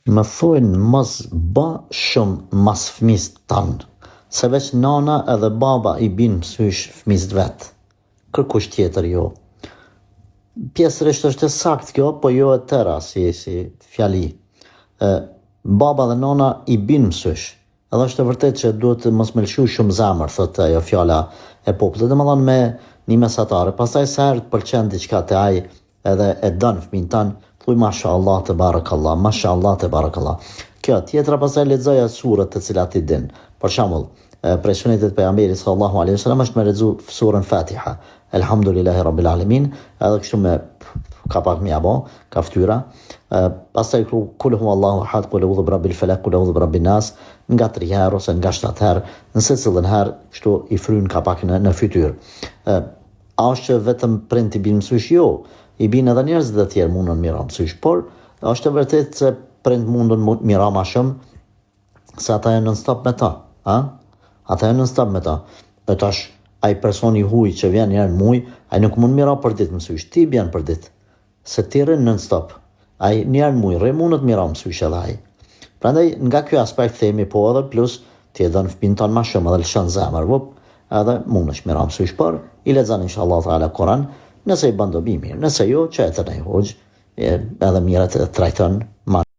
Më thojnë mos bë shumë mas fëmis tanë, se veç nana edhe baba i bin mësysh fëmis vetë, kërkush tjetër jo. Pjesërisht është e sakt kjo, po jo e tëra si fjali. Baba dhe nana i bin mësysh, edhe është e vërtet që duhet të mos me lëshu shumë zamër, thot ajo fjala e popullit, dhe më thonë me një mesatare, pastaj se herë të pëlqen diçka të aj edhe e dënë fëmin tanë, thuj masha Allah të barakallah, masha Allah të barakallah. Kjo tjetra pastaj lexoja surët të cilat i din. Për shembull, prej sunetit pejgamberit sallallahu alaihi wasallam është me lexu surën Fatiha. Elhamdulillahi rabbil alamin, edhe kështu me ka pak më apo ka ftyra. Pastaj kul huwallahu ahad, qul a'udhu birabbil falaq, qul a'udhu birabbin nas, nga 3 herë ose nga 7 herë, në secilën herë kështu i fryn ka pak në fytyrë. A është vetëm prind i bin mësysh? Jo, i bin edhe njerëz të tjerë mundën mira mësysh, por është e vërtet se prind mundën mira ma shumë se ata janë në stop me ta, ata janë në stop me ta. Dhe tash ai personi huj që vjen herë në muj, ai nuk mund mira për ditë mësysh, ti bjen për ditë, se ti rrin në stop. Ai një herë në muj rrin mundët mira mësysh edhe ai. Prandaj nga ky aspekt themi po edhe plus ti e don fëmin ton ma shumë edhe lëshon zemër, edhe mundesh mira mësysh, por i lexon inshallah taala Kur'an. Nëse i bën dobi mirë, nëse jo, që e të nejhojgjë, edhe mirët e trajton